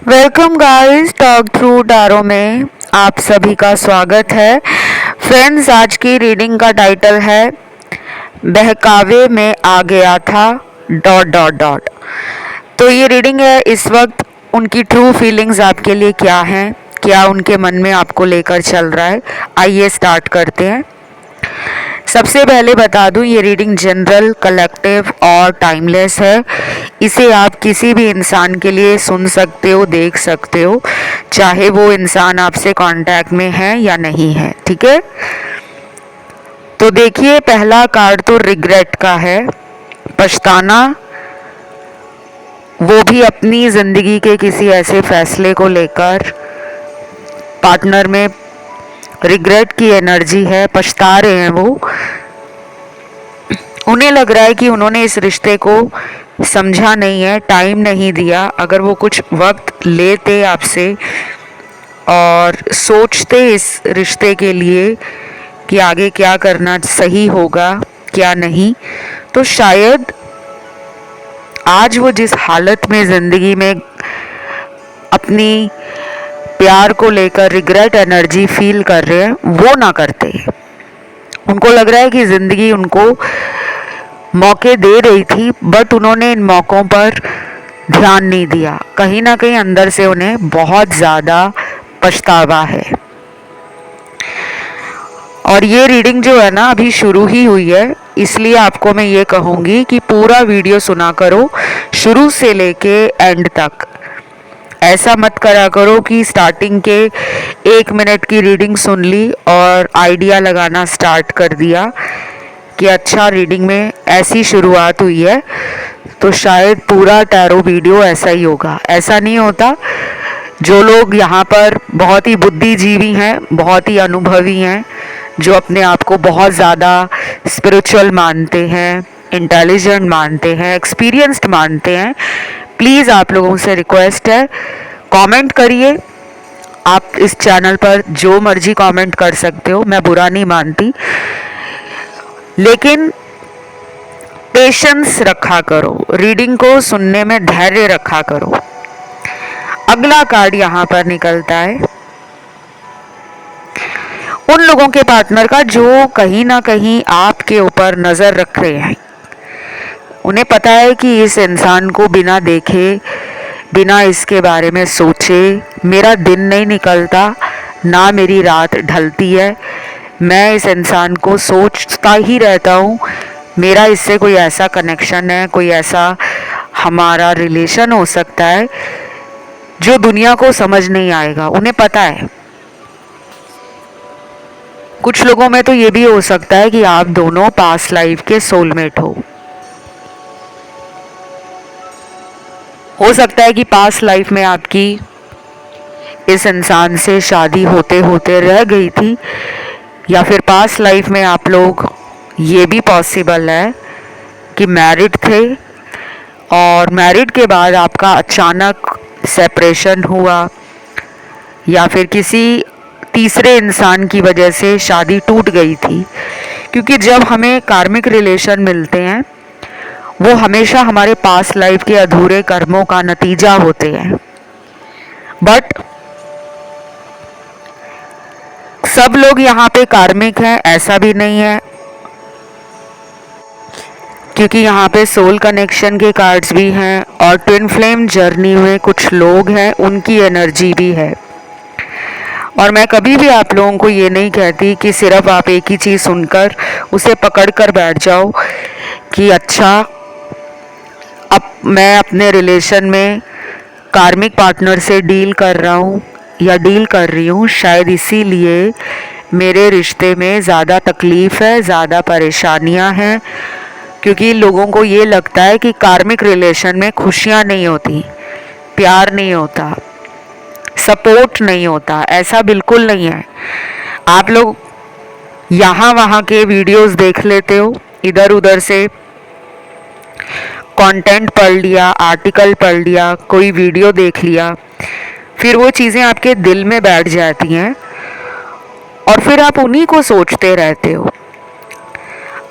Welcome guys, talk through tarot में आप सभी का स्वागत है। फ्रेंड्स, आज की रीडिंग का टाइटल है बहकावे में आ गया था डॉट डॉट डॉट। तो ये रीडिंग है, इस वक्त उनकी ट्रू फीलिंग्स आपके लिए क्या हैं, क्या उनके मन में आपको लेकर चल रहा है। आइए स्टार्ट करते हैं। सबसे पहले बता दूं, ये रीडिंग जनरल, कलेक्टिव और टाइमलेस है। इसे आप किसी भी इंसान के लिए सुन सकते हो, देख सकते हो, चाहे वो इंसान आपसे कांटेक्ट में है या नहीं है। ठीक है, तो देखिए, पहला कार्ड तो रिग्रेट का है, पछताना, वो भी अपनी जिंदगी के किसी ऐसे फैसले को लेकर। पार्टनर में रिग्रेट की एनर्जी है, पछता रहे हैं वो। उन्हें लग रहा है कि उन्होंने इस रिश्ते को समझा नहीं है, टाइम नहीं दिया। अगर वो कुछ वक्त लेते आपसे और सोचते इस रिश्ते के लिए कि आगे क्या करना सही होगा क्या नहीं, तो शायद आज वो जिस हालत में ज़िंदगी में अपनी प्यार को लेकर रिग्रेट एनर्जी फील कर रहे हैं, वो ना करते। उनको लग रहा है कि ज़िंदगी उनको मौके दे रही थी, बट उन्होंने इन मौक़ों पर ध्यान नहीं दिया। कहीं ना कहीं अंदर से उन्हें बहुत ज़्यादा पछतावा है। और ये रीडिंग जो है ना, अभी शुरू ही हुई है, इसलिए आपको मैं ये कहूँगी कि पूरा वीडियो सुना करो, शुरू से लेके एंड तक। ऐसा मत करा करो कि स्टार्टिंग के 1 मिनट की रीडिंग सुन ली और आइडिया लगाना स्टार्ट कर दिया कि अच्छा, रीडिंग में ऐसी शुरुआत हुई है तो शायद पूरा टैरो वीडियो ऐसा ही होगा। ऐसा नहीं होता। जो लोग यहाँ पर बहुत ही बुद्धिजीवी हैं, बहुत ही अनुभवी हैं, जो अपने आप को बहुत ज़्यादा स्पिरिचुअल मानते हैं, इंटेलिजेंट मानते हैं, एक्सपीरियंस्ड मानते हैं, प्लीज़ आप लोगों से रिक्वेस्ट है, कमेंट करिए। आप इस चैनल पर जो मर्जी कमेंट कर सकते हो, मैं बुरा नहीं मानती, लेकिन पेशेंस रखा करो, रीडिंग को सुनने में धैर्य रखा करो। अगला कार्ड यहाँ पर निकलता है उन लोगों के पार्टनर का जो कहीं ना कहीं आपके ऊपर नज़र रख रहे हैं। उन्हें पता है कि इस इंसान को बिना देखे, बिना इसके बारे में सोचे मेरा दिन नहीं निकलता, ना मेरी रात ढलती है। मैं इस इंसान को सोचता ही रहता हूँ, मेरा इससे कोई ऐसा कनेक्शन है, कोई ऐसा हमारा रिलेशन हो सकता है जो दुनिया को समझ नहीं आएगा। उन्हें पता है। कुछ लोगों में तो ये भी हो सकता है कि आप दोनों पास्ट लाइफ के सोलमेट हो सकता है कि पास्ट लाइफ में आपकी इस इंसान से शादी होते होते रह गई थी, या फिर पास्ट लाइफ में आप लोग, ये भी पॉसिबल है कि मैरिड थे और मैरिड के बाद आपका अचानक सेपरेशन हुआ, या फिर किसी तीसरे इंसान की वजह से शादी टूट गई थी। क्योंकि जब हमें कार्मिक रिलेशन मिलते हैं, वो हमेशा हमारे पास्ट लाइफ के अधूरे कर्मों का नतीजा होते हैं। बट सब लोग यहाँ पे कार्मिक हैं ऐसा भी नहीं है, क्योंकि यहाँ पे सोल कनेक्शन के कार्ड्स भी हैं और ट्विन फ्लेम जर्नी में कुछ लोग हैं, उनकी एनर्जी भी है। और मैं कभी भी आप लोगों को ये नहीं कहती कि सिर्फ आप एक ही चीज़ सुनकर उसे पकड़ कर बैठ जाओ कि अच्छा, अब मैं अपने रिलेशन में कार्मिक पार्टनर से डील कर रहा हूँ या डील कर रही हूँ, शायद इसीलिए मेरे रिश्ते में ज़्यादा तकलीफ़ है, ज़्यादा परेशानियाँ हैं। क्योंकि लोगों को ये लगता है कि कार्मिक रिलेशन में खुशियाँ नहीं होती, प्यार नहीं होता, सपोर्ट नहीं होता। ऐसा बिल्कुल नहीं है। आप लोग यहाँ वहाँ के वीडियोस देख लेते हो, इधर उधर से कंटेंट पढ़ लिया, आर्टिकल पढ़ लिया, कोई वीडियो देख लिया, फिर वो चीज़ें आपके दिल में बैठ जाती हैं और फिर आप उन्हीं को सोचते रहते हो।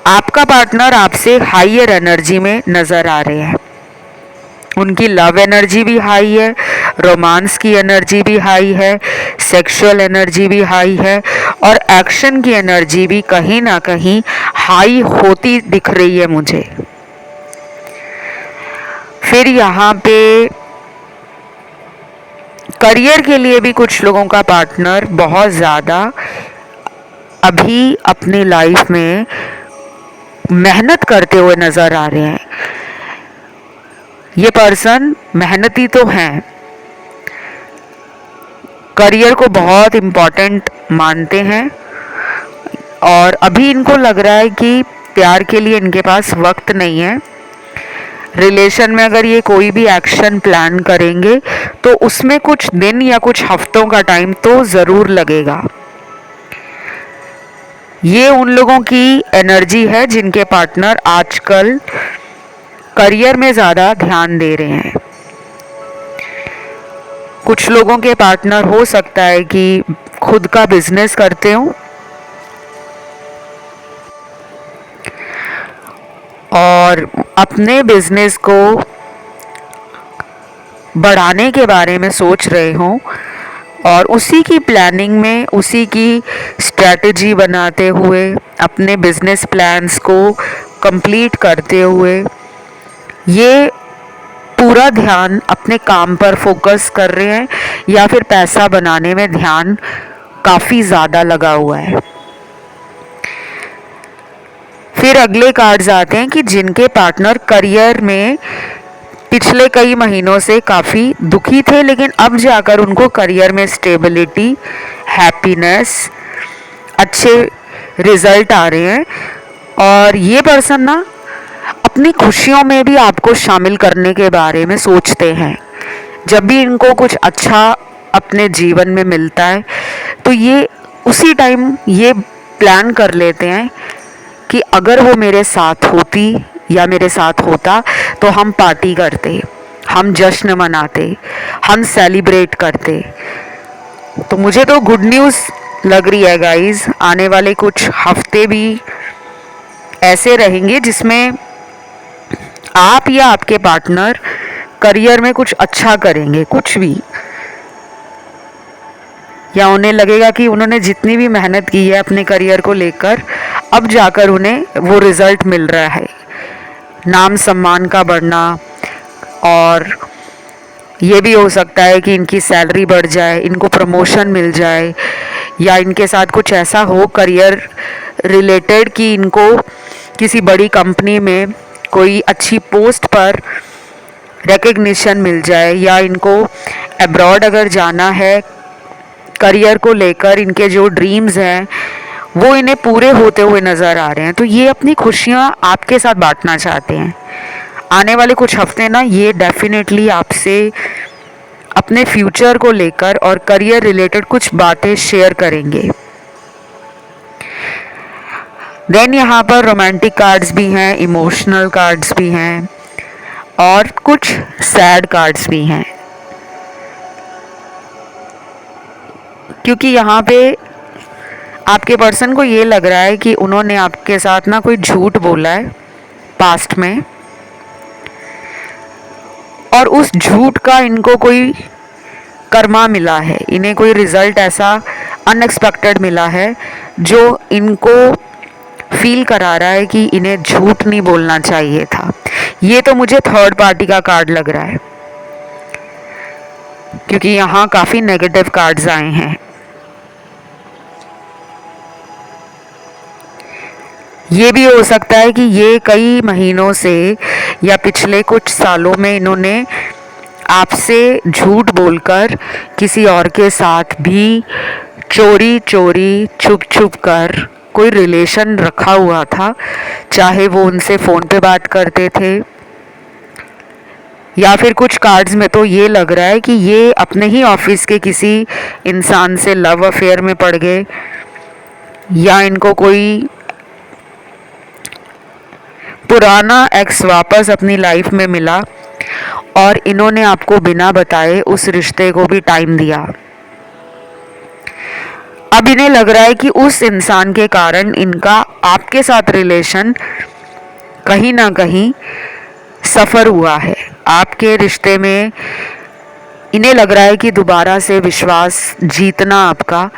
आपका पार्टनर आपसे हाइयर एनर्जी में नज़र आ रहे हैं, उनकी लव एनर्जी भी हाई है, रोमांस की एनर्जी भी हाई है, सेक्सुअल एनर्जी भी हाई है और एक्शन की एनर्जी भी कहीं ना कहीं हाई होती दिख रही है मुझे। फिर यहाँ पे करियर के लिए भी कुछ लोगों का पार्टनर बहुत ज़्यादा अभी अपनी लाइफ में मेहनत करते हुए नज़र आ रहे हैं। ये पर्सन मेहनती तो हैं, करियर को बहुत इम्पोर्टेंट मानते हैं और अभी इनको लग रहा है कि प्यार के लिए इनके पास वक्त नहीं है। रिलेशन में अगर ये कोई भी एक्शन प्लान करेंगे तो उसमें कुछ दिन या कुछ हफ्तों का टाइम तो ज़रूर लगेगा। ये उन लोगों की एनर्जी है जिनके पार्टनर आजकल करियर में ज़्यादा ध्यान दे रहे हैं। कुछ लोगों के पार्टनर हो सकता है कि खुद का बिजनेस करते हो और अपने बिजनेस को बढ़ाने के बारे में सोच रहे हो और उसी की प्लानिंग में, उसी की स्ट्रैटेजी बनाते हुए, अपने बिजनेस प्लान्स को कंप्लीट करते हुए ये पूरा ध्यान अपने काम पर फोकस कर रहे हैं या फिर पैसा बनाने में ध्यान काफ़ी ज़्यादा लगा हुआ है। फिर अगले कार्ड्स आते हैं कि जिनके पार्टनर करियर में पिछले कई महीनों से काफ़ी दुखी थे, लेकिन अब जाकर उनको करियर में स्टेबिलिटी, हैप्पीनेस, अच्छे रिजल्ट आ रहे हैं और ये पर्सन ना अपनी खुशियों में भी आपको शामिल करने के बारे में सोचते हैं। जब भी इनको कुछ अच्छा अपने जीवन में मिलता है तो ये उसी टाइम ये प्लान कर लेते हैं कि अगर वो मेरे साथ होती या मेरे साथ होता तो हम पार्टी करते, हम जश्न मनाते, हम सेलिब्रेट करते। तो मुझे तो गुड न्यूज़ लग रही है गाइस, आने वाले कुछ हफ्ते भी ऐसे रहेंगे जिसमें आप या आपके पार्टनर करियर में कुछ अच्छा करेंगे, कुछ भी, या उन्हें लगेगा कि उन्होंने जितनी भी मेहनत की है अपने करियर को लेकर अब जाकर उन्हें वो रिज़ल्ट मिल रहा है। नाम सम्मान का बढ़ना, और ये भी हो सकता है कि इनकी सैलरी बढ़ जाए, इनको प्रमोशन मिल जाए, या इनके साथ कुछ ऐसा हो करियर रिलेटेड कि इनको किसी बड़ी कंपनी में कोई अच्छी पोस्ट पर रिकग्निशन मिल जाए, या इनको अब्रॉड अगर जाना है करियर को लेकर, इनके जो ड्रीम्स हैं वो इन्हें पूरे होते हुए नज़र आ रहे हैं। तो ये अपनी खुशियाँ आपके साथ बांटना चाहते हैं। आने वाले कुछ हफ्ते ना ये डेफिनेटली आपसे अपने फ्यूचर को लेकर और करियर रिलेटेड कुछ बातें शेयर करेंगे। देन यहाँ पर रोमांटिक कार्ड्स भी हैं, इमोशनल कार्ड्स भी हैं और कुछ सैड कार्ड्स भी हैं, क्योंकि यहाँ पे आपके पर्सन को ये लग रहा है कि उन्होंने आपके साथ ना कोई झूठ बोला है पास्ट में और उस झूठ का इनको कोई कर्मा मिला है, इन्हें कोई रिजल्ट ऐसा अनएक्सपेक्टेड मिला है जो इनको फील करा रहा है कि इन्हें झूठ नहीं बोलना चाहिए था। ये तो मुझे थर्ड पार्टी का कार्ड लग रहा है, क्योंकि यहाँ काफ़ी नेगेटिव कार्ड्स आए हैं। ये भी हो सकता है कि ये कई महीनों से या पिछले कुछ सालों में इन्होंने आपसे झूठ बोलकर किसी और के साथ भी चोरी चोरी छुप छुप कर कोई रिलेशन रखा हुआ था, चाहे वो उनसे फ़ोन पे बात करते थे, या फिर कुछ कार्ड्स में तो ये लग रहा है कि ये अपने ही ऑफिस के किसी इंसान से लव अफेयर में पड़ गए, या इनको कोई पुराना एक्स वापस अपनी लाइफ में मिला और इन्होंने आपको बिना बताए उस रिश्ते को भी टाइम दिया। अब इन्हें लग रहा है कि उस इंसान के कारण इनका आपके साथ रिलेशन कहीं ना कहीं सफ़र हुआ है, आपके रिश्ते में इन्हें लग रहा है कि दोबारा से विश्वास जीतना आपका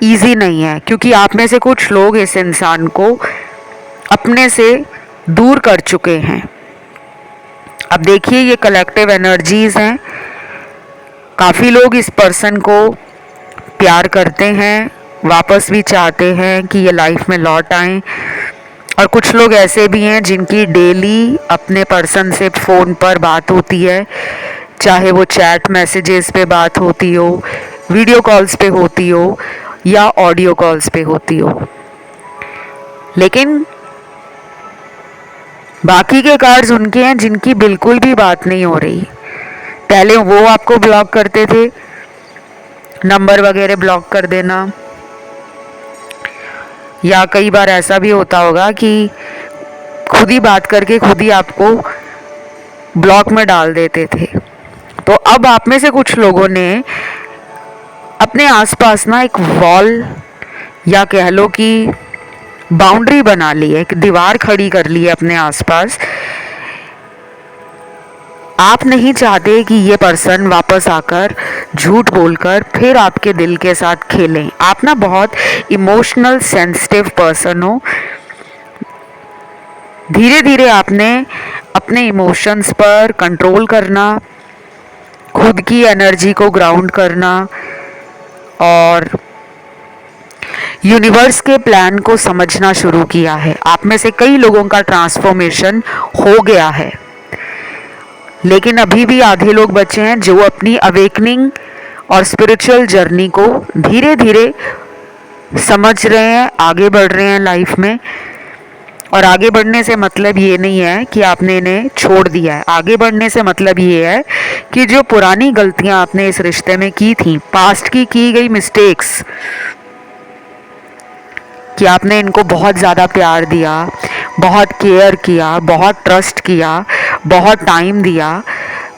इजी नहीं है, क्योंकि आप में से कुछ लोग इस इंसान को अपने से दूर कर चुके हैं। अब देखिए, ये कलेक्टिव एनर्जीज हैं। काफ़ी लोग इस पर्सन को प्यार करते हैं, वापस भी चाहते हैं कि ये लाइफ में लौट आएं, और कुछ लोग ऐसे भी हैं जिनकी डेली अपने पर्सन से फ़ोन पर बात होती है, चाहे वो चैट मैसेजेस पे बात होती हो, वीडियो कॉल्स पे होती हो या ऑडियो कॉल्स पे होती हो। लेकिन बाकी के कार्ड्स उनके हैं जिनकी बिल्कुल भी बात नहीं हो रही। पहले वो आपको ब्लॉक करते थे, नंबर वगैरह ब्लॉक कर देना, या कई बार ऐसा भी होता होगा कि खुद ही बात करके खुद ही आपको ब्लॉक में डाल देते थे। तो अब आप में से कुछ लोगों ने अपने आसपास ना एक वॉल, या कह लो कि बाउंड्री बना ली है, एक दीवार खड़ी कर ली है अपने आसपास। आप नहीं चाहते कि ये पर्सन वापस आकर झूठ बोलकर फिर आपके दिल के साथ खेलें। आप ना बहुत इमोशनल सेंसिटिव पर्सन हो। धीरे धीरे आपने अपने इमोशंस पर कंट्रोल करना, खुद की एनर्जी को ग्राउंड करना और यूनिवर्स के प्लान को समझना शुरू किया है। आप में से कई लोगों का ट्रांसफॉर्मेशन हो गया है, लेकिन अभी भी आधे लोग बचे हैं जो अपनी अवेकनिंग और स्पिरिचुअल जर्नी को धीरे धीरे समझ रहे हैं, आगे बढ़ रहे हैं लाइफ में। और आगे बढ़ने से मतलब ये नहीं है कि आपने इन्हें छोड़ दिया है। आगे बढ़ने से मतलब ये है कि जो पुरानी गलतियां आपने इस रिश्ते में की थी, पास्ट की गई मिस्टेक्स, कि आपने इनको बहुत ज़्यादा प्यार दिया, बहुत केयर किया, बहुत ट्रस्ट किया, बहुत टाइम दिया,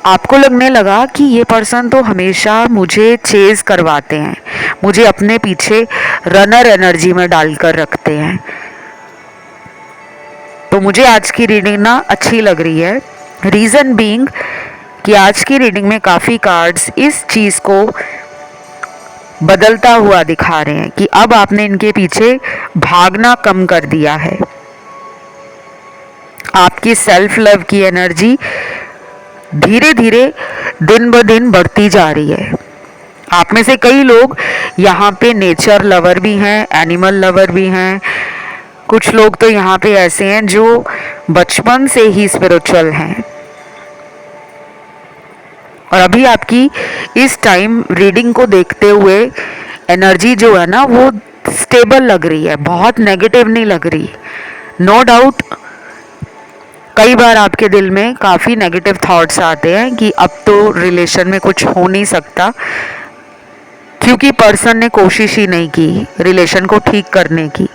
आपको लगने लगा कि ये पर्सन तो हमेशा मुझे चेज़ करवाते हैं, मुझे अपने पीछे रनर एनर्जी में डालकर रखते हैं। तो मुझे आज की रीडिंग ना अच्छी लग रही है। रीज़न बीइंग कि आज की रीडिंग में काफ़ी कार्ड्स इस चीज़ को बदलता हुआ दिखा रहे हैं कि अब आपने इनके पीछे भागना कम कर दिया है। आपकी सेल्फ लव की एनर्जी धीरे धीरे दिन ब दिन बढ़ती जा रही है। आप में से कई लोग यहाँ पे नेचर लवर भी हैं, एनिमल लवर भी हैं। कुछ लोग तो यहाँ पे ऐसे हैं जो बचपन से ही स्पिरिचुअल हैं। और अभी आपकी इस टाइम रीडिंग को देखते हुए एनर्जी जो है ना वो स्टेबल लग रही है, बहुत नेगेटिव नहीं लग रही। नो डाउट कई बार आपके दिल में काफ़ी नेगेटिव थॉट्स आते हैं कि अब तो रिलेशन में कुछ हो नहीं सकता, क्योंकि पर्सन ने कोशिश ही नहीं की रिलेशन को ठीक करने की।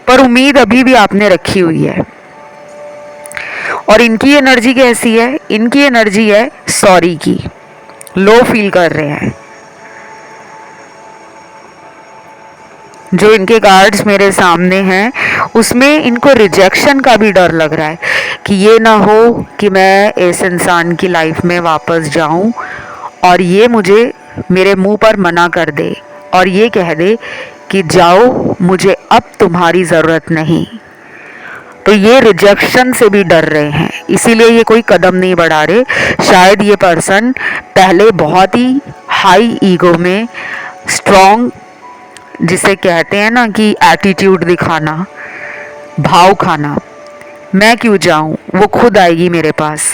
पर उम्मीद अभी भी आपने रखी हुई है। और इनकी एनर्जी कैसी है? इनकी एनर्जी है सॉरी की, लो फील कर रहे हैं। जो इनके कार्ड्स मेरे सामने हैं उसमें इनको रिजेक्शन का भी डर लग रहा है कि ये ना हो कि मैं इस इंसान की लाइफ में वापस जाऊं और ये मुझे मेरे मुंह पर मना कर दे और ये कह दे कि जाओ, मुझे अब तुम्हारी ज़रूरत नहीं। तो ये रिजेक्शन से भी डर रहे हैं, इसीलिए ये कोई कदम नहीं बढ़ा रहे। शायद ये पर्सन पहले बहुत ही हाई ईगो में स्ट्रॉन्ग, जिसे कहते हैं ना कि एटीट्यूड दिखाना, भाव खाना, मैं क्यों जाऊं, वो खुद आएगी मेरे पास,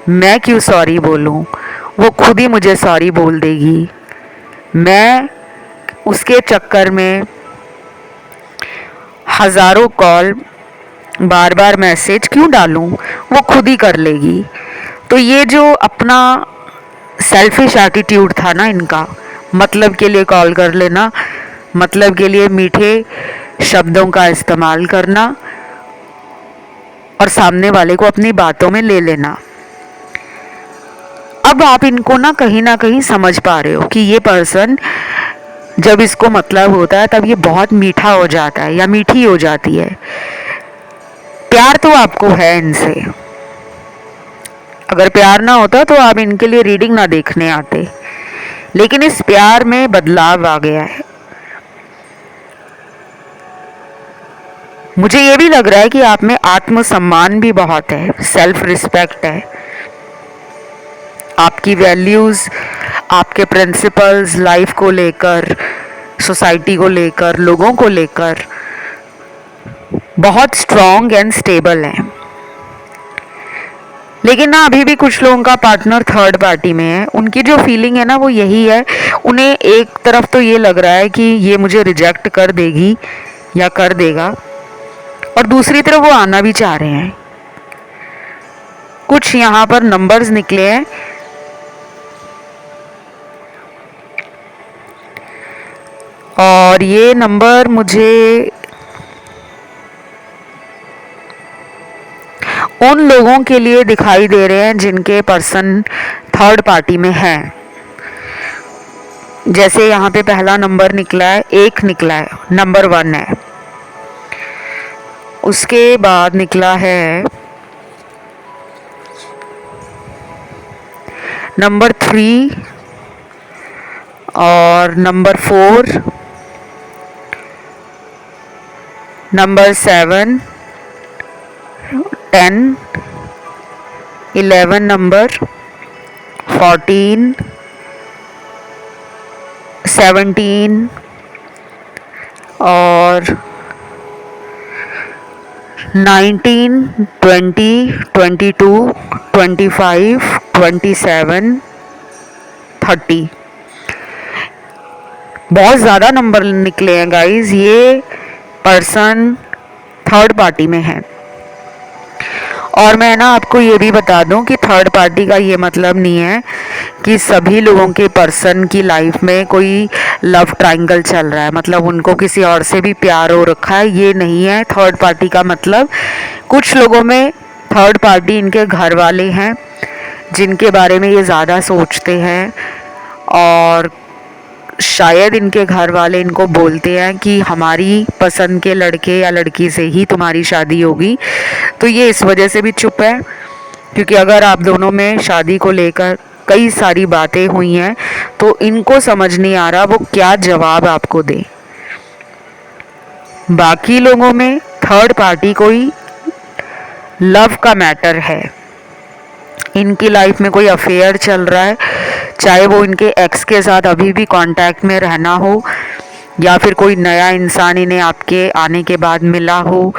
मैं क्यों सॉरी बोलूं, वो खुद ही मुझे सॉरी बोल देगी, मैं उसके चक्कर में हज़ारों कॉल, बार बार मैसेज क्यों डालूं, वो खुद ही कर लेगी। तो ये जो अपना सेल्फिश एटीट्यूड था ना इनका, मतलब के लिए कॉल कर लेना, मतलब के लिए मीठे शब्दों का इस्तेमाल करना और सामने वाले को अपनी बातों में ले लेना। अब आप इनको ना कहीं समझ पा रहे हो कि ये पर्सन जब इसको मतलब होता है तब ये बहुत मीठा हो जाता है या मीठी हो जाती है। प्यार तो आपको है इनसे, अगर प्यार ना होता तो आप इनके लिए रीडिंग ना देखने आते, लेकिन इस प्यार में बदलाव आ गया है। मुझे ये भी लग रहा है कि आप में आत्मसम्मान भी बहुत है, सेल्फ रिस्पेक्ट है। आपकी वैल्यूज़, आपके प्रिंसिपल्स लाइफ को लेकर, सोसाइटी को लेकर, लोगों को लेकर बहुत स्ट्रॉन्ग एंड स्टेबल हैं। लेकिन ना अभी भी कुछ लोगों का पार्टनर थर्ड पार्टी में है। उनकी जो फीलिंग है ना वो यही है, उन्हें एक तरफ तो ये लग रहा है कि ये मुझे रिजेक्ट कर देगी या कर देगा, और दूसरी तरफ वो आना भी चाह रहे हैं। कुछ यहाँ पर नंबर्स निकले हैं, और ये नंबर मुझे उन लोगों के लिए दिखाई दे रहे हैं जिनके पर्सन थर्ड पार्टी में हैं। जैसे यहाँ पे पहला नंबर निकला है, 1 निकला है, नंबर 1 है। उसके बाद निकला है नंबर 3 और नंबर 4, नंबर 7, 10, 11 नंबर, 14, 17 और 19, 20, 22, 25, 27, 30। बहुत ज़्यादा नंबर निकले हैं गाइस। ये पर्सन थर्ड पार्टी में है। और मैं ना आपको ये भी बता दूं कि थर्ड पार्टी का ये मतलब नहीं है कि सभी लोगों के पर्सन की लाइफ में कोई लव ट्रायंगल चल रहा है, मतलब उनको किसी और से भी प्यार हो रखा है, ये नहीं है थर्ड पार्टी का मतलब। कुछ लोगों में थर्ड पार्टी इनके घर वाले हैं जिनके बारे में ये ज़्यादा सोचते हैं, और शायद इनके घर वाले इनको बोलते हैं कि हमारी पसंद के लड़के या लड़की से ही तुम्हारी शादी होगी, तो ये इस वजह से भी चुप है। क्योंकि अगर आप दोनों में शादी को लेकर कई सारी बातें हुई हैं तो इनको समझ नहीं आ रहा वो क्या जवाब आपको दे। बाकी लोगों में थर्ड पार्टी कोई लव का मैटर है, इनकी लाइफ में कोई अफेयर चल रहा है, चाहे वो इनके एक्स के साथ अभी भी कांटेक्ट में रहना हो, या फिर कोई नया इंसान इन्हें आपके आने के बाद मिला हो,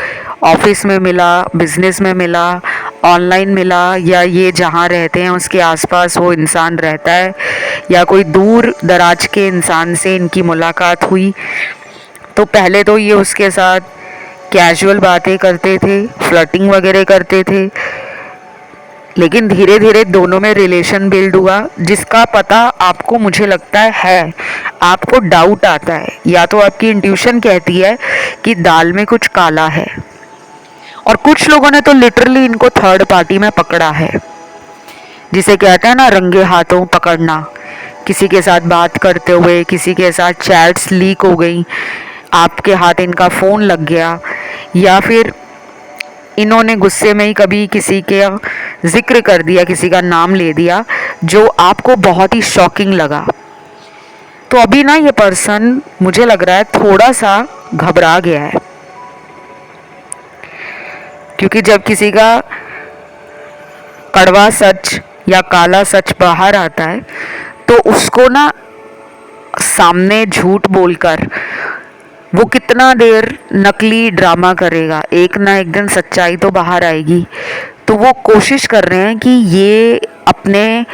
ऑफिस में मिला, बिजनेस में मिला, ऑनलाइन मिला, या ये जहाँ रहते हैं उसके आसपास वो इंसान रहता है, या कोई दूर दराज के इंसान से इनकी मुलाकात हुई। तो पहले तो ये उसके साथ कैजुअल बातें करते थे, फ्लर्टिंग वगैरह करते थे, लेकिन धीरे धीरे दोनों में रिलेशन बिल्ड हुआ, जिसका पता आपको मुझे लगता है आपको डाउट आता है, या तो आपकी इंट्यूशन कहती है कि दाल में कुछ काला है। और कुछ लोगों ने तो लिटरली इनको थर्ड पार्टी में पकड़ा है, जिसे कहते हैं ना रंगे हाथों पकड़ना। किसी के साथ बात करते हुए किसी के साथ चैट्स लीक हो गई, आपके हाथ इनका फ़ोन लग गया, या फिर इन्होंने गुस्से में ही कभी किसी के जिक्र कर दिया, किसी का नाम ले दिया जो आपको बहुत ही शॉकिंग लगा। तो अभी ना ये पर्सन मुझे लग रहा है थोड़ा सा घबरा गया है, क्योंकि जब किसी का कड़वा सच या काला सच बाहर आता है तो उसको ना सामने झूठ बोलकर वो कितना देर नकली ड्रामा करेगा, एक ना एक दिन सच्चाई तो बाहर आएगी। तो वो कोशिश कर रहे हैं कि ये अपने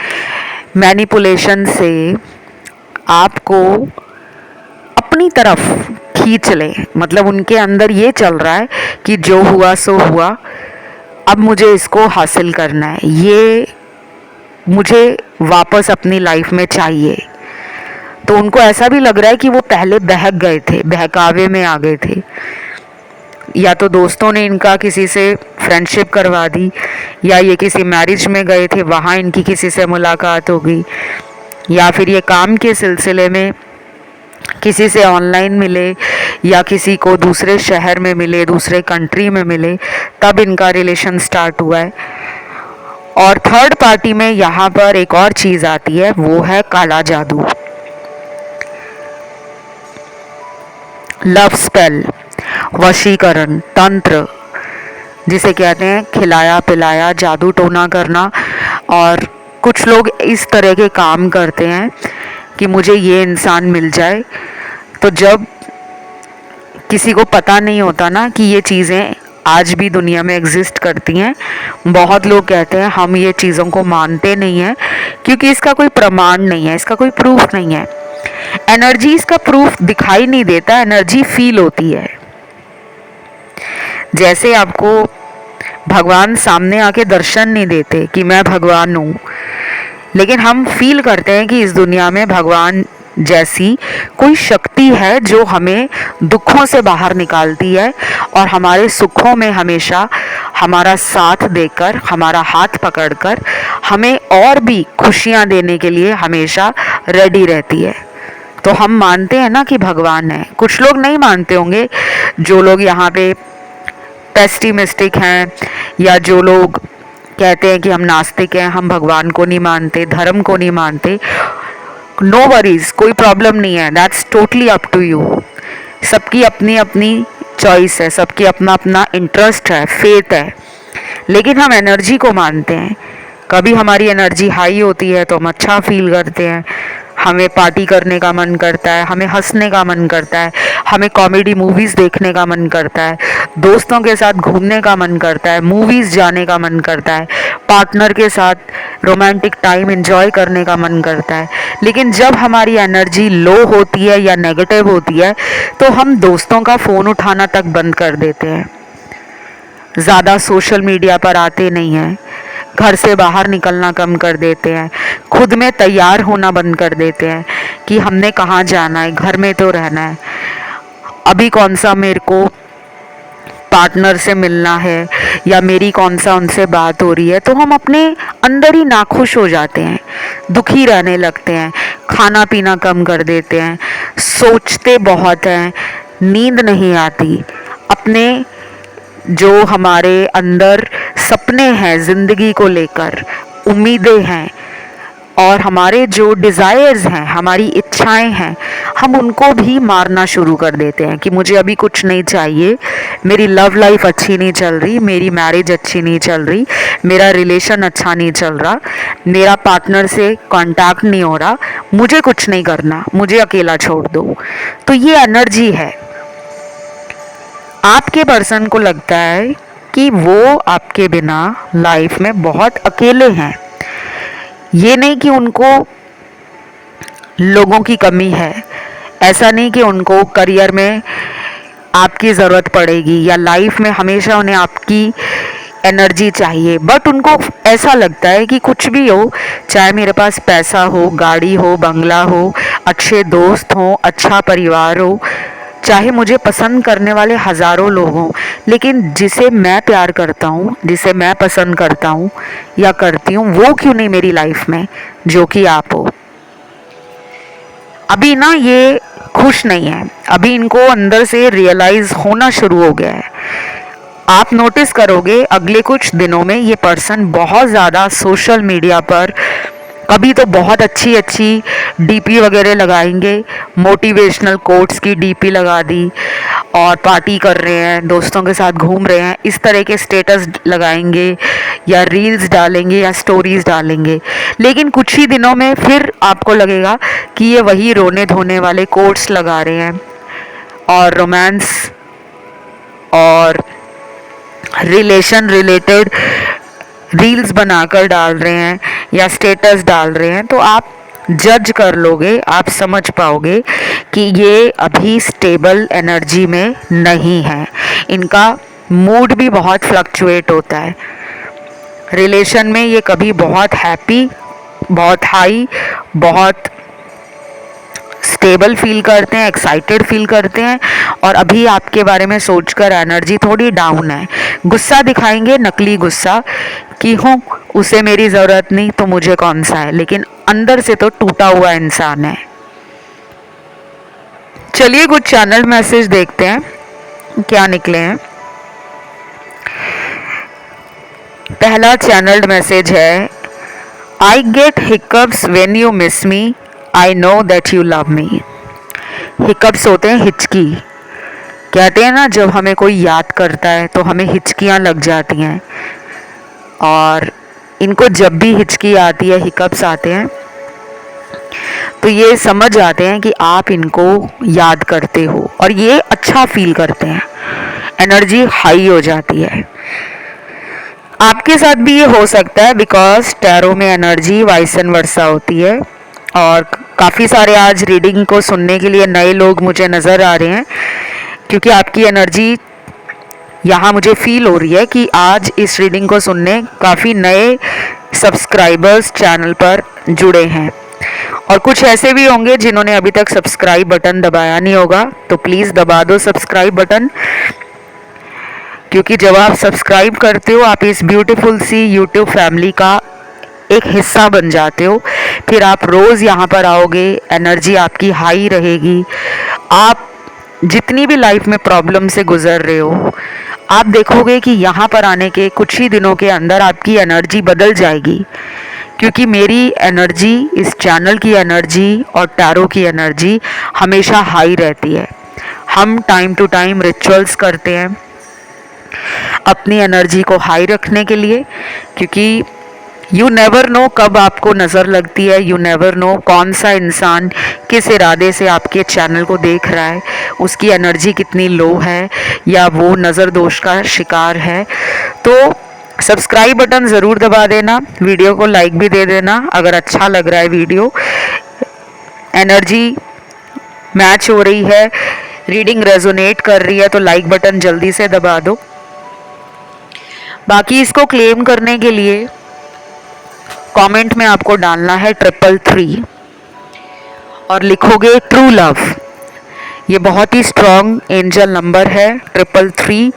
मैनिपुलेशन से आपको अपनी तरफ खींच ले। मतलब उनके अंदर ये चल रहा है कि जो हुआ सो हुआ, अब मुझे इसको हासिल करना है, ये मुझे वापस अपनी लाइफ में चाहिए। तो उनको ऐसा भी लग रहा है कि वो पहले बहक गए थे, बहकावे में आ गए थे, या तो दोस्तों ने इनका किसी से फ्रेंडशिप करवा दी, या ये किसी मैरिज में गए थे वहाँ इनकी किसी से मुलाकात हो गई, या फिर ये काम के सिलसिले में किसी से ऑनलाइन मिले, या किसी को दूसरे शहर में मिले, दूसरे कंट्री में मिले, तब इनका रिलेशन स्टार्ट हुआ है। और थर्ड पार्टी में यहाँ पर एक और चीज आती है, वो है काला जादू, लव स्पेल, वशीकरण तंत्र, जिसे कहते हैं खिलाया पिलाया, जादू टोना करना। और कुछ लोग इस तरह के काम करते हैं कि मुझे ये इंसान मिल जाए। तो जब किसी को पता नहीं होता ना कि ये चीज़ें आज भी दुनिया में एग्जिस्ट करती हैं, बहुत लोग कहते हैं हम ये चीज़ों को मानते नहीं हैं क्योंकि इसका कोई प्रमाण नहीं है, इसका कोई प्रूफ नहीं है। एनर्जी इसका प्रूफ दिखाई नहीं देता, एनर्जी फील होती है। जैसे आपको भगवान सामने आके दर्शन नहीं देते कि मैं भगवान हूँ, लेकिन हम फील करते हैं कि इस दुनिया में भगवान जैसी कोई शक्ति है जो हमें दुखों से बाहर निकालती है और हमारे सुखों में हमेशा हमारा साथ देकर, हमारा हाथ पकड़कर हमें और भी खुशियाँ देने के लिए हमेशा रेडी रहती है। तो हम मानते हैं ना कि भगवान है। कुछ लोग नहीं मानते होंगे, जो लोग यहाँ पे पेस्टिमिस्टिक हैं या जो लोग कहते हैं कि हम नास्तिक हैं, हम भगवान को नहीं मानते, धर्म को नहीं मानते। नो वरीज, कोई प्रॉब्लम नहीं है, that's totally up to you. सबकी अपनी अपनी चॉइस है, सबकी अपना अपना इंटरेस्ट है, फेथ है। लेकिन हम एनर्जी को मानते हैं। कभी हमारी एनर्जी हाई होती है तो हम अच्छा फील करते हैं, हमें पार्टी करने का मन करता है, हमें हंसने का मन करता है, हमें कॉमेडी मूवीज़ देखने का मन करता है, दोस्तों के साथ घूमने का मन करता है, मूवीज़ जाने का मन करता है, पार्टनर के साथ रोमांटिक टाइम एंजॉय करने का मन करता है। लेकिन जब हमारी एनर्जी लो होती है या नेगेटिव होती है तो हम दोस्तों का फ़ोन उठाना तक बंद कर देते हैं, ज़्यादा सोशल मीडिया पर आते नहीं हैं, घर से बाहर निकलना कम कर देते हैं, खुद में तैयार होना बंद कर देते हैं कि हमने कहाँ जाना है, घर में तो रहना है, अभी कौन सा मेरे को पार्टनर से मिलना है या मेरी कौन सा उनसे बात हो रही है। तो हम अपने अंदर ही नाखुश हो जाते हैं, दुखी रहने लगते हैं, खाना पीना कम कर देते हैं, सोचते बहुत हैं, नींद नहीं आती, अपने जो हमारे अंदर सपने हैं ज़िंदगी को लेकर, उम्मीदें हैं और हमारे जो डिज़ायर्स हैं, हमारी इच्छाएं हैं, हम उनको भी मारना शुरू कर देते हैं कि मुझे अभी कुछ नहीं चाहिए, मेरी लव लाइफ अच्छी नहीं चल रही, मेरी मैरिज अच्छी नहीं चल रही, मेरा रिलेशन अच्छा नहीं चल रहा, मेरा पार्टनर से कांटेक्ट नहीं हो रहा, मुझे कुछ नहीं करना, मुझे अकेला छोड़ दो। तो ये एनर्जी है। आपके पर्सन को लगता है कि वो आपके बिना लाइफ में बहुत अकेले हैं। ये नहीं कि उनको लोगों की कमी है, ऐसा नहीं कि उनको करियर में आपकी ज़रूरत पड़ेगी या लाइफ में हमेशा उन्हें आपकी एनर्जी चाहिए, बट उनको ऐसा लगता है कि कुछ भी हो, चाहे मेरे पास पैसा हो, गाड़ी हो, बंगला हो, अच्छे दोस्त हों, अच्छा परिवार हो, चाहे मुझे पसंद करने वाले हज़ारों लोग हों, लेकिन जिसे मैं प्यार करता हूँ, जिसे मैं पसंद करता हूँ या करती हूँ, वो क्यों नहीं मेरी लाइफ में, जो कि आप हो। अभी ना ये खुश नहीं है, अभी इनको अंदर से रियलाइज़ होना शुरू हो गया है। आप नोटिस करोगे अगले कुछ दिनों में ये पर्सन बहुत ज़्यादा सोशल मीडिया पर कभी तो बहुत अच्छी अच्छी डीपी वगैरह लगाएंगे, मोटिवेशनल कोट्स की डीपी लगा दी और पार्टी कर रहे हैं, दोस्तों के साथ घूम रहे हैं, इस तरह के स्टेटस लगाएंगे या रील्स डालेंगे या स्टोरीज डालेंगे। लेकिन कुछ ही दिनों में फिर आपको लगेगा कि ये वही रोने धोने वाले कोट्स लगा रहे हैं और रोमांस और रिलेशन रिलेटेड रील्स बनाकर डाल रहे हैं या स्टेटस डाल रहे हैं। तो आप जज कर लोगे, आप समझ पाओगे कि ये अभी स्टेबल एनर्जी में नहीं है, इनका मूड भी बहुत फ्लक्चुएट होता है। रिलेशन में ये कभी बहुत हैप्पी, बहुत हाई, बहुत स्टेबल फील करते हैं, एक्साइटेड फील करते हैं और अभी आपके बारे में सोचकर एनर्जी थोड़ी डाउन है। गुस्सा दिखाएंगे, नकली गुस्सा कि हूँ उसे मेरी ज़रूरत नहीं तो मुझे कौन सा है, लेकिन अंदर से तो टूटा हुआ इंसान है। चलिए कुछ चैनल मैसेज देखते हैं क्या निकले हैं। पहला चैनल्ड मैसेज है, I get hiccups when you miss me, I know that you love me. Hiccups होते हैं हिचकी। कहते हैं ना, जब हमें कोई याद करता है तो हमें हिचकियाँ लग जाती हैं, और इनको जब भी हिचकी आती है, हिकअप्स आते हैं, तो ये समझ आते हैं कि आप इनको याद करते हो, और ये अच्छा फील करते हैं, एनर्जी हाई हो जाती है। आपके साथ भी ये हो सकता है, बिकॉज टैरो में एनर्जी वाइस एंड वर्सा होती है। और काफ़ी सारे आज रीडिंग को सुनने के लिए नए लोग मुझे नज़र आ रहे हैं, क्योंकि आपकी एनर्जी यहाँ मुझे फील हो रही है कि आज इस रीडिंग को सुनने काफ़ी नए सब्सक्राइबर्स चैनल पर जुड़े हैं। और कुछ ऐसे भी होंगे जिन्होंने अभी तक सब्सक्राइब बटन दबाया नहीं होगा, तो प्लीज़ दबा दो सब्सक्राइब बटन, क्योंकि जब आप सब्सक्राइब करते हो आप इस ब्यूटीफुल सी यूट्यूब फैमिली का एक हिस्सा बन जाते हो। फिर आप रोज़ यहाँ पर आओगे, एनर्जी आपकी हाई रहेगी। आप जितनी भी लाइफ में प्रॉब्लम से गुजर रहे हो, आप देखोगे कि यहाँ पर आने के कुछ ही दिनों के अंदर आपकी एनर्जी बदल जाएगी, क्योंकि मेरी एनर्जी, इस चैनल की एनर्जी और टैरो की एनर्जी हमेशा हाई रहती है। हम टाइम टू टाइम रिचुअल्स करते हैं अपनी एनर्जी को हाई रखने के लिए, क्योंकि यू नेवर नो कब आपको नज़र लगती है। यू नेवर नो कौन सा इंसान किस इरादे से आपके चैनल को देख रहा है, उसकी एनर्जी कितनी लो है, या वो नज़र दोष का शिकार है। तो सब्सक्राइब बटन ज़रूर दबा देना, वीडियो को लाइक भी दे देना अगर अच्छा लग रहा है वीडियो। एनर्जी मैच हो रही है, रीडिंग रेजोनेट कर रही है, तो लाइक बटन जल्दी से दबा दो। बाकी इसको क्लेम करने के लिए कमेंट में आपको डालना है 333 और लिखोगे ट्रू लव। ये बहुत ही स्ट्रॉन्ग एंजल नंबर है 333।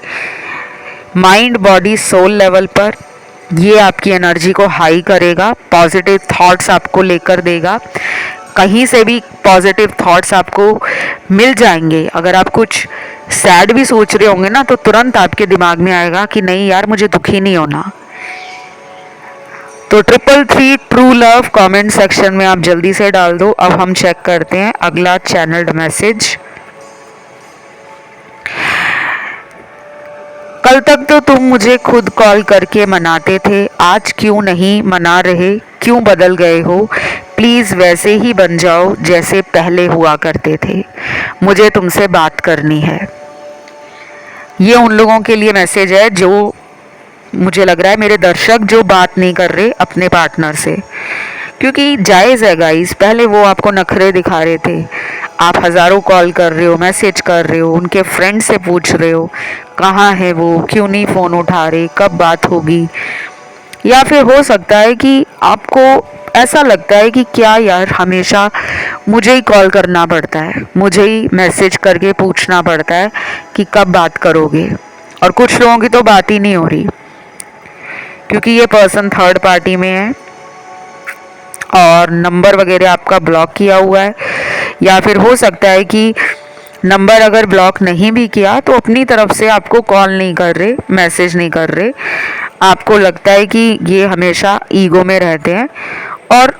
माइंड बॉडी सोल लेवल पर ये आपकी एनर्जी को हाई करेगा, पॉजिटिव थॉट्स आपको लेकर देगा। कहीं से भी पॉजिटिव थॉट्स आपको मिल जाएंगे। अगर आप कुछ सैड भी सोच रहे होंगे ना, तो तुरंत आपके दिमाग में आएगा कि नहीं यार, मुझे दुखी नहीं होना। तो 333 ट्रू लव कमेंट सेक्शन में आप जल्दी से डाल दो। अब हम चेक करते हैं अगला चैनल्ड मैसेज। कल तक तो तुम मुझे खुद कॉल करके मनाते थे, आज क्यों नहीं मना रहे, क्यों बदल गए हो? प्लीज़ वैसे ही बन जाओ जैसे पहले हुआ करते थे, मुझे तुमसे बात करनी है। ये उन लोगों के लिए मैसेज है जो, मुझे लग रहा है मेरे दर्शक जो बात नहीं कर रहे अपने पार्टनर से, क्योंकि जायज़ है गाइस। पहले वो आपको नखरे दिखा रहे थे, आप हज़ारों कॉल कर रहे हो, मैसेज कर रहे हो, उनके फ्रेंड से पूछ रहे हो कहाँ है वो, क्यों नहीं फ़ोन उठा रहे, कब बात होगी। या फिर हो सकता है कि आपको ऐसा लगता है कि क्या यार, हमेशा मुझे ही कॉल करना पड़ता है, मुझे ही मैसेज करके पूछना पड़ता है कि कब बात करोगे। और कुछ लोगों की तो बात ही नहीं हो रही, क्योंकि ये पर्सन थर्ड पार्टी में है और नंबर वगैरह आपका ब्लॉक किया हुआ है। या फिर हो सकता है कि नंबर अगर ब्लॉक नहीं भी किया तो अपनी तरफ से आपको कॉल नहीं कर रहे, मैसेज नहीं कर रहे। आपको लगता है कि ये हमेशा ईगो में रहते हैं और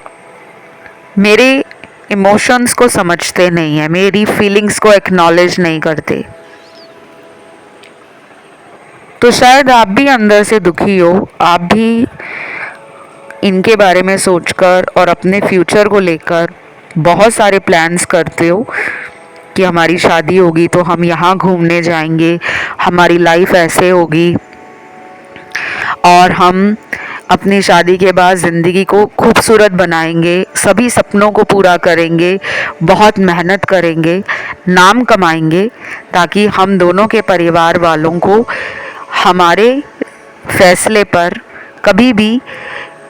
मेरे इमोशंस को समझते नहीं है, मेरी फीलिंग्स को एक्नॉलेज नहीं करते। तो शायद आप भी अंदर से दुखी हो, आप भी इनके बारे में सोचकर और अपने फ्यूचर को लेकर बहुत सारे प्लान्स करते हो कि हमारी शादी होगी तो हम यहाँ घूमने जाएंगे, हमारी लाइफ ऐसे होगी और हम अपनी शादी के बाद ज़िंदगी को खूबसूरत बनाएंगे, सभी सपनों को पूरा करेंगे, बहुत मेहनत करेंगे, नाम कमाएंगे, ताकि हम दोनों के परिवार वालों को हमारे फैसले पर कभी भी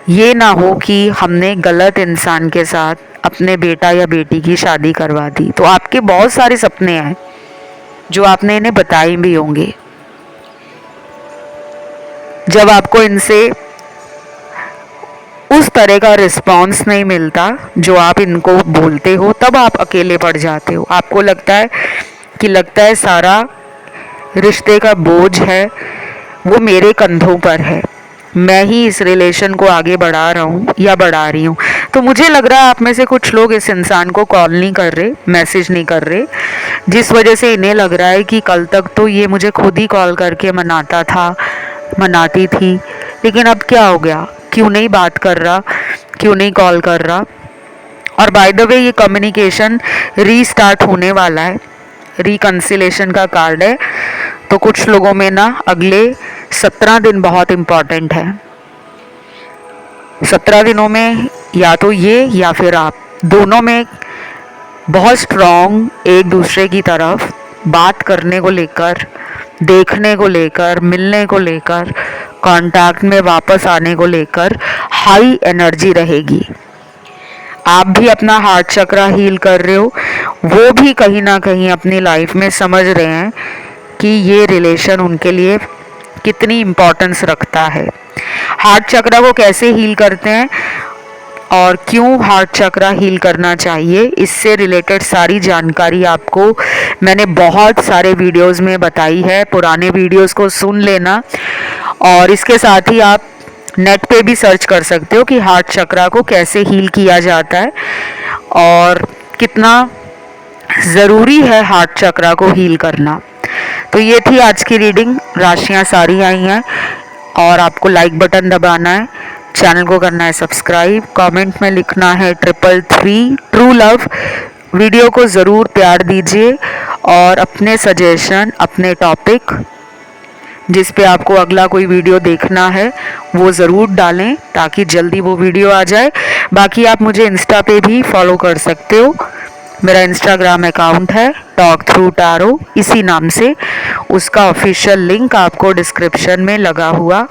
ये ना हो कि हमने गलत इंसान के साथ अपने बेटा या बेटी की शादी करवा दी। तो आपके बहुत सारे सपने हैं जो आपने इन्हें बताए भी होंगे। जब आपको इनसे उस तरह का रिस्पॉन्स नहीं मिलता जो आप इनको बोलते हो, तब आप अकेले पड़ जाते हो। आपको लगता है सारा रिश्ते का बोझ है वो मेरे कंधों पर है, मैं ही इस रिलेशन को आगे बढ़ा रहा हूँ या बढ़ा रही हूँ। तो मुझे लग रहा है आप में से कुछ लोग इस इंसान को कॉल नहीं कर रहे, मैसेज नहीं कर रहे, जिस वजह से इन्हें लग रहा है कि कल तक तो ये मुझे खुद ही कॉल करके मनाता था, मनाती थी, लेकिन अब क्या हो गया, क्यों नहीं बात कर रहा, क्यों नहीं कॉल कर रहा। और बाय द वे ये कम्युनिकेशन रीस्टार्ट होने वाला है, रिकन्सिलेशन का कार्ड है। तो कुछ लोगों में ना अगले 17 दिन बहुत इम्पॉर्टेंट है। 17 दिनों में या तो ये या फिर आप दोनों में बहुत स्ट्रॉन्ग एक दूसरे की तरफ बात करने को लेकर, देखने को लेकर, मिलने को लेकर, कांटेक्ट में वापस आने को लेकर हाई एनर्जी रहेगी। आप भी अपना हार्ट चक्रा हील कर रहे हो, वो भी कहीं ना कहीं अपनी लाइफ में समझ रहे हैं कि ये रिलेशन उनके लिए कितनी इम्पोर्टेंस रखता है। हार्ट चक्रा को कैसे हील करते हैं और क्यों हार्ट चक्रा हील करना चाहिए, इससे रिलेटेड सारी जानकारी आपको मैंने बहुत सारे वीडियोस में बताई है। पुराने वीडियोस को सुन लेना, और इसके साथ ही आप नेट पे भी सर्च कर सकते हो कि हार्ट चक्रा को कैसे हील किया जाता है और कितना ज़रूरी है हार्ट चक्रा को हील करना। तो ये थी आज की रीडिंग। राशियाँ सारी आई हैं और आपको लाइक बटन दबाना है, चैनल को करना है सब्सक्राइब, कमेंट में लिखना है 333 ट्रू लव। वीडियो को ज़रूर प्यार दीजिए और अपने सजेशन, अपने टॉपिक जिस पे आपको अगला कोई वीडियो देखना है वो ज़रूर डालें ताकि जल्दी वो वीडियो आ जाए। बाकी आप मुझे इंस्टा पे भी फॉलो कर सकते हो, मेरा इंस्टाग्राम अकाउंट है टॉक थ्रू टारो, इसी नाम से। उसका ऑफिशियल लिंक आपको डिस्क्रिप्शन में लगा हुआ